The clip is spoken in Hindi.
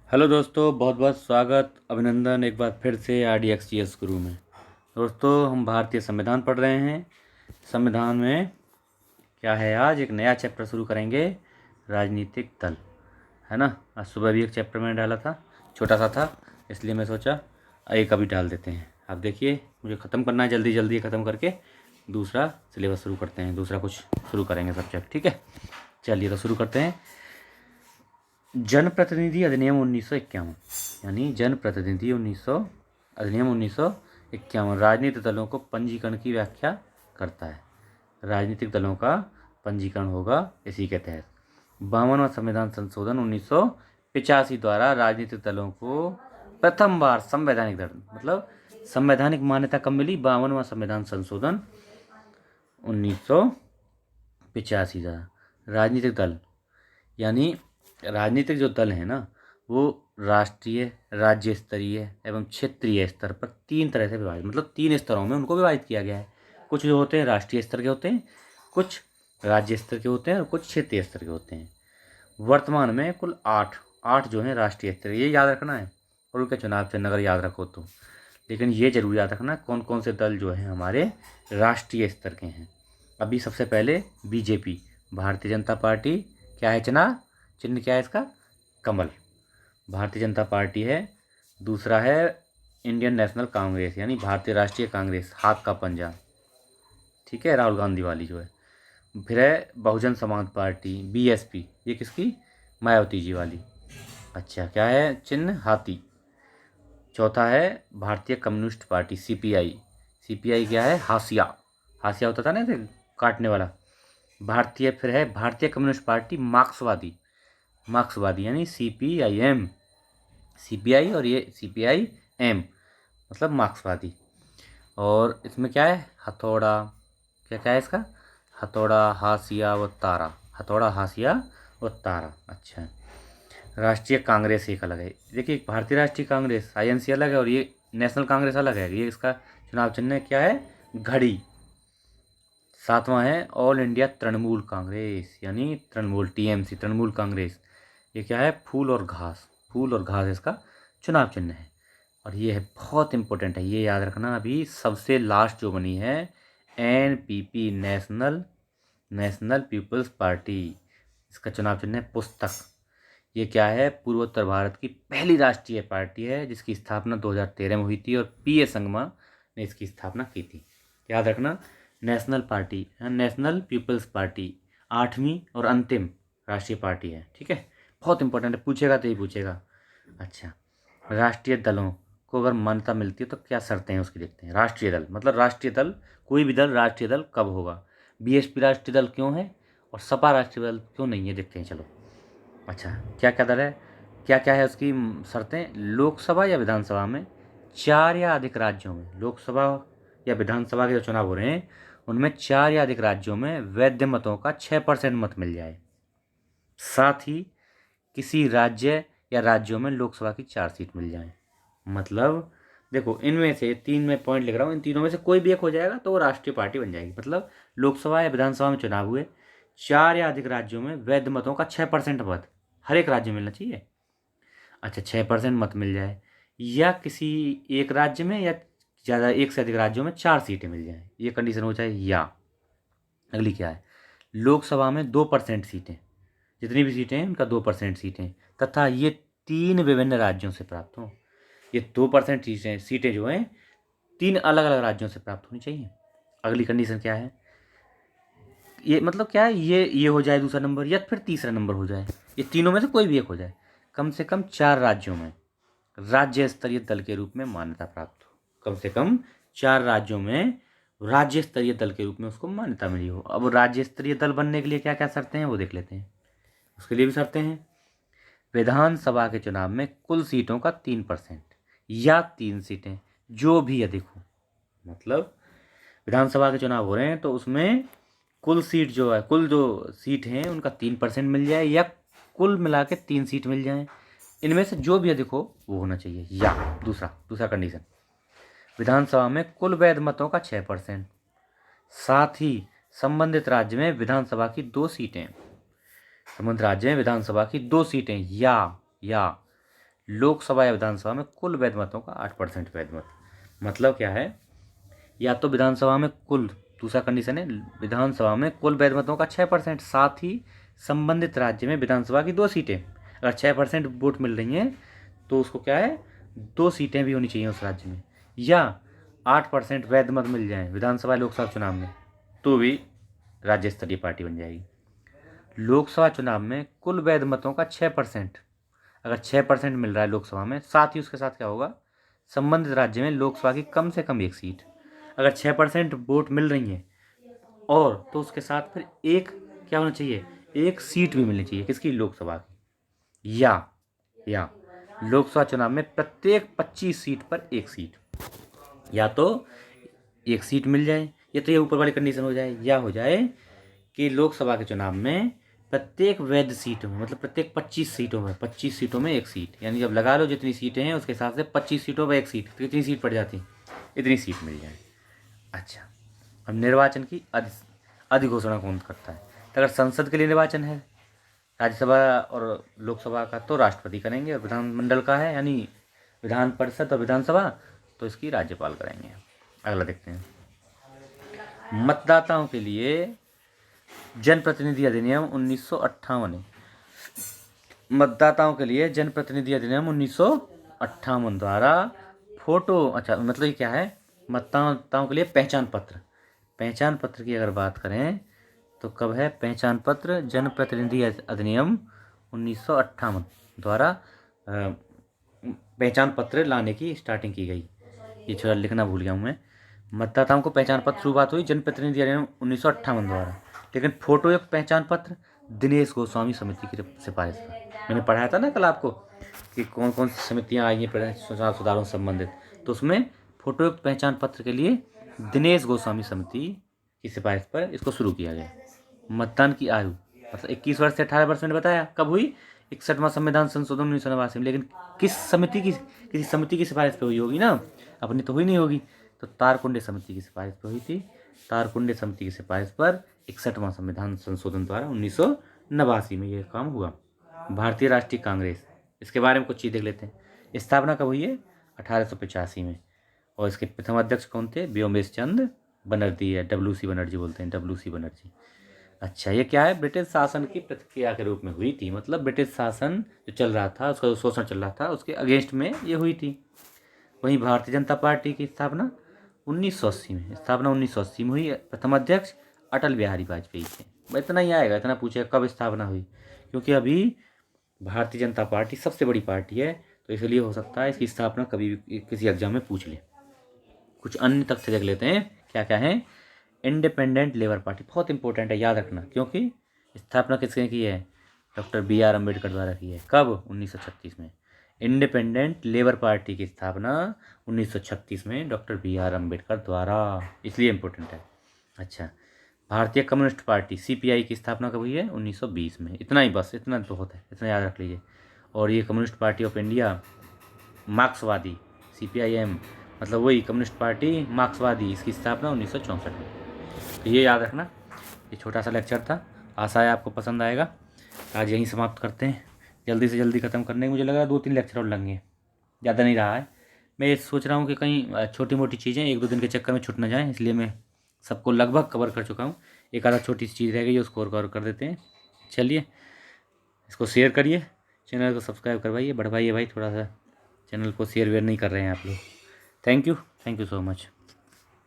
हेलो दोस्तों, बहुत बहुत स्वागत अभिनंदन एक बार फिर से RDXGS गुरु में। दोस्तों, हम भारतीय संविधान पढ़ रहे हैं। संविधान में क्या है, आज एक नया चैप्टर शुरू करेंगे, राजनीतिक दल, है ना। आज सुबह भी एक चैप्टर मैंने डाला था, छोटा सा था, इसलिए मैं सोचा एक अभी डाल देते हैं। आप देखिए, मुझे ख़त्म करना है, जल्दी जल्दी ख़त्म करके दूसरा सिलेबस शुरू करते हैं, दूसरा कुछ शुरू करेंगे सब्जेक्ट। ठीक है, चलिए तो शुरू करते हैं। जनप्रतिनिधि अधिनियम 1951, यानी जनप्रतिनिधि अधिनियम 1951 राजनीतिक दलों को पंजीकरण की व्याख्या करता है। राजनीतिक दलों का पंजीकरण होगा इसी के तहत। 52वां संविधान संशोधन 1985 द्वारा राजनीतिक दलों को प्रथम बार संवैधानिक दल, मतलब संवैधानिक मान्यता कब मिली? 52वां संविधान संशोधन 1985 द्वारा। राजनीतिक दल यानी राजनीतिक जो दल है ना, वो राष्ट्रीय, राज्य स्तरीय एवं क्षेत्रीय स्तर पर तीन तरह से विभाजित, मतलब तीन स्तरों में उनको विभाजित किया गया है। कुछ जो होते हैं राष्ट्रीय स्तर के होते हैं, कुछ राज्य स्तर के होते हैं और कुछ क्षेत्रीय स्तर के होते हैं। वर्तमान में कुल आठ जो हैं राष्ट्रीय स्तर, ये याद रखना है। और उनके चुनाव चिन्ह अगर याद रखो तो, लेकिन ये जरूर याद रखना कौन कौन से दल जो हैं हमारे राष्ट्रीय स्तर के हैं। अभी सबसे पहले बीजेपी, भारतीय जनता पार्टी, क्या है चिन्ह क्या है इसका? कमल, भारतीय जनता पार्टी है। दूसरा है इंडियन नेशनल कांग्रेस, यानी भारतीय राष्ट्रीय कांग्रेस, हाथ का पंजा, ठीक है, राहुल गांधी वाली जो है। फिर है बहुजन समाज पार्टी, BSP, ये किसकी? मायावती जी वाली। अच्छा, क्या है चिन्ह? हाथी। चौथा है भारतीय कम्युनिस्ट पार्टी, CPI। CPI क्या है? हाशिया, हाशिया होता था ना ऐसे काटने वाला। भारतीय फिर है भारतीय कम्युनिस्ट पार्टी मार्क्सवादी, यानी CPIM, CPI और ये CPIM, मतलब मार्क्सवादी। और इसमें क्या है? हथौड़ा, क्या क्या है इसका? हथौड़ा, हाशिया व तारा, हथौड़ा, हाशिया व तारा। अच्छा, राष्ट्रीय कांग्रेस एक अलग है। देखिए, भारतीय राष्ट्रीय कांग्रेस INC अलग है और ये नेशनल कांग्रेस अलग है। ये इसका चुनाव चिन्ह क्या है? घड़ी। सातवां है ऑल इंडिया तृणमूल कांग्रेस, यानी तृणमूल, TMC, तृणमूल कांग्रेस। ये क्या है? फूल और घास, फूल और घास इसका चुनाव चिन्ह है। और ये है बहुत इंपॉर्टेंट है, ये याद रखना। अभी सबसे लास्ट जो बनी है NPP, नेशनल पीपल्स पार्टी, इसका चुनाव चिन्ह है पुस्तक। ये क्या है? पूर्वोत्तर भारत की पहली राष्ट्रीय पार्टी है, जिसकी स्थापना 2013 में हुई थी और PA संगमा ने इसकी स्थापना की थी। याद रखना, national party, national people's party 8वीं और अंतिम राष्ट्रीय पार्टी है। ठीक है, बहुत इंपॉर्टेंट है, पूछेगा तो ही पूछेगा। अच्छा, राष्ट्रीय दलों को अगर मान्यता मिलती है तो क्या शर्तें हैं उसकी देखते हैं। राष्ट्रीय दल मतलब राष्ट्रीय दल, कोई भी दल राष्ट्रीय दल कब होगा? BSP राष्ट्रीय दल क्यों है और सपा राष्ट्रीय दल क्यों नहीं है, देखते हैं चलो। अच्छा, क्या क्या दल है, क्या क्या है उसकी शर्तें? लोकसभा या विधानसभा में 4 या अधिक राज्यों में, लोकसभा या विधानसभा के जो चुनाव हो रहे हैं उनमें 4 या अधिक राज्यों में वैध मतों का 6% मत मिल जाए। साथ ही किसी राज्य या राज्यों में लोकसभा की 4 सीट मिल जाए। मतलब देखो, इनमें से तीन में पॉइंट लिख रहा हूँ, इन तीनों में से कोई भी एक हो जाएगा तो वो राष्ट्रीय पार्टी बन जाएगी। मतलब लोकसभा या विधानसभा में चुनाव हुए, 4 या अधिक राज्यों में वैध मतों का 6% मत हर एक राज्य में मिलना चाहिए। अच्छा, 6% मत मिल जाए, या किसी एक राज्य में या ज़्यादा एक से अधिक राज्यों में 4 सीटें मिल जाएं, ये कंडीशन हो जाए। या अगली क्या है? लोकसभा में 2% सीटें, जितनी भी सीटें हैं उनका 2% सीटें, तथा ये 3 विभिन्न राज्यों से प्राप्त हों। ये 2% सीटें जो हैं 3 अलग अलग राज्यों से प्राप्त होनी चाहिए। अगली कंडीशन क्या है? ये मतलब क्या है, ये हो जाए दूसरा नंबर, या फिर तीसरा नंबर हो जाए, ये तीनों में से कोई भी एक हो जाए। कम से कम 4 राज्यों में राज्य स्तरीय दल के रूप में मान्यता प्राप्त हो, कम से कम 4 राज्यों में राज्य स्तरीय दल के रूप में उसको मान्यता मिली हो। अब राज्य स्तरीय दल बनने के लिए क्या क्या शर्तें हैं वो देख लेते हैं। उसके लिए भी शर्तें हैं। विधानसभा के चुनाव में कुल सीटों का 3% या 3 सीटें, जो भी अधिक हो। मतलब विधानसभा के चुनाव हो रहे हैं तो उसमें कुल सीट जो है, कुल जो सीट हैं उनका 3% मिल जाए, या कुल मिला के 3 सीट मिल जाए। इनमें से जो भी अधिक हो वो होना चाहिए। या दूसरा कंडीशन, विधानसभा में कुल वैध मतों का 6%, साथ ही संबंधित राज्य में विधानसभा की 2 सीटें, संबंधित राज्य में विधानसभा की 2 सीटें, या लोकसभा या विधानसभा में कुल वैध मतों का 8% वैध मत। मतलब क्या है, या तो विधानसभा में कुल, दूसरा कंडीशन है विधानसभा में कुल वैध मतों का 6%, साथ ही संबंधित राज्य में विधानसभा की 2 सीटें। अगर 6% वोट मिल रही हैं तो उसको क्या है, 2 सीटें भी होनी चाहिए उस राज्य में, या 8% वैध मत मिल जाए विधानसभा लोकसभा चुनाव में तो भी राज्य स्तरीय पार्टी बन जाएगी। लोकसभा चुनाव में कुल वैध मतों का 6%, अगर 6% मिल रहा है लोकसभा में, साथ ही उसके साथ क्या होगा, संबंधित राज्य में लोकसभा की कम से कम 1 सीट। अगर 6% वोट मिल रही हैं और तो उसके साथ फिर एक क्या होना चाहिए, 1 सीट भी मिलनी चाहिए, किसकी, लोकसभा की। या लोकसभा चुनाव में प्रत्येक 25 सीट पर 1 सीट, या तो 1 सीट मिल जाए, या तो ये ऊपर वाली कंडीशन हो जाए, या हो जाए कि लोकसभा के चुनाव में प्रत्येक वैध सीटों में, मतलब प्रत्येक 25 सीटों में 1 सीट, यानी जब लगा लो जितनी सीटें हैं उसके हिसाब से 25 सीटों पर 1 सीट, तो कितनी सीट पड़ जाती, इतनी सीट मिल जाए। अच्छा, अब निर्वाचन की अधिघोषणा कौन करता है, तो अगर संसद के लिए निर्वाचन है, राज्यसभा और लोकसभा का, तो राष्ट्रपति करेंगे, और विधानमंडल का है यानी विधान परिषद और विधानसभा, तो इसकी राज्यपाल करेंगे। अगला देखते हैं, मतदाताओं के लिए जनप्रतिनिधि अधिनियम 1958। मतदाताओं के लिए जनप्रतिनिधि अधिनियम 1958 द्वारा फोटो, अच्छा मतलब ये क्या है, मतदाताओं के लिए पहचान पत्र की अगर बात करें तो कब है, पहचान पत्र जनप्रतिनिधि अधिनियम 1958 द्वारा पहचान पत्र लाने की स्टार्टिंग की गई। ये थोड़ा लिखना भूल गया हूँ मैं। मतदाताओं को पहचान पत्र शुरुआत हुई जनप्रतिनिधि अधिनियम 1958 द्वारा, लेकिन फोटोयुक्त पहचान पत्र दिनेश गोस्वामी समिति की सिफारिश पर। मैंने पढ़ाया था ना कल आपको कि कौन कौन सी समितियाँ आई हैं चुनाव सुधारों से संबंधित, तो उसमें फोटोयुक्त पहचान पत्र के लिए दिनेश गोस्वामी समिति की सिफारिश पर इसको शुरू किया गया। मतदान की आयु मतलब 21 वर्ष से 18 वर्ष, मैंने बताया कब हुई, 61वां संविधान संशोधन 1989 में। लेकिन किसी समिति की सिफारिश पे हुई होगी ना, अपनी तो हुई नहीं होगी, तो तारकुंडे समिति की सिफारिश पर हुई थी। तारकुंडे समिति की सिफारिश पर 61वां संविधान संशोधन द्वारा 1989 में यह काम हुआ। भारतीय राष्ट्रीय कांग्रेस, इसके बारे में कुछ चीज़ देख लेते हैं। स्थापना कब हुई है, 1885 में, और इसके प्रथम अध्यक्ष कौन थे, व्योमेश चंद्र बनर्जी है, WC बनर्जी बोलते हैं, WC बनर्जी। अच्छा, ये क्या है, ब्रिटिश शासन की प्रतिक्रिया के रूप में हुई थी, मतलब ब्रिटिश शासन जो चल रहा था, उसका जो शोषण चल रहा था, उसके अगेंस्ट में ये हुई थी। वहीं भारतीय जनता पार्टी की स्थापना 1980 में हुई। प्रथम अध्यक्ष अटल बिहारी वाजपेयी थे। इतना ही आएगा, इतना पूछेगा कब स्थापना हुई, क्योंकि अभी भारतीय जनता पार्टी सबसे बड़ी पार्टी है, तो इसलिए हो सकता है इसकी स्थापना कभी भी किसी एग्जाम में पूछ ले। कुछ अन्य तथ्य देख लेते हैं, क्या क्या है। इंडिपेंडेंट लेबर पार्टी बहुत इंपॉर्टेंट है, याद रखना, क्योंकि स्थापना किसने की है, डॉक्टर BR अम्बेडकर द्वारा की है। कब, 1936 में। इंडिपेंडेंट लेबर पार्टी की स्थापना 1936 में डॉक्टर BR अम्बेडकर द्वारा, इसलिए इम्पोर्टेंट है। अच्छा, भारतीय कम्युनिस्ट पार्टी CPI की स्थापना कब हुई है, 1920 में। इतना ही बस, इतना बहुत है, इतना याद रख लीजिए। और ये कम्युनिस्ट पार्टी ऑफ इंडिया मार्क्सवादी, CPIM मतलब वही कम्युनिस्ट पार्टी मार्क्सवादी, इसकी स्थापना 1964 में। तो ये याद रखना। ये छोटा सा लेक्चर था, आशा है आपको पसंद आएगा। आज यहीं समाप्त करते हैं, जल्दी से जल्दी ख़त्म करने, मुझे लग रहा है 2-3 लेक्चर और लगेंगे, ज़्यादा नहीं रहा है। मैं ये सोच रहा हूँ कि कहीं छोटी मोटी चीज़ें 1-2 दिन के चक्कर में छूट ना जाएँ, इसलिए मैं सबको लगभग कवर कर चुका हूँ। एक आधा छोटी सी चीज़ रह गई, उसको और कवर कर देते हैं। चलिए, इसको शेयर करिए, चैनल को सब्सक्राइब करवाइए, बढ़वाइए भाई, थोड़ा सा चैनल को शेयर वेयर नहीं कर रहे हैं आप लोग। Thank you so much.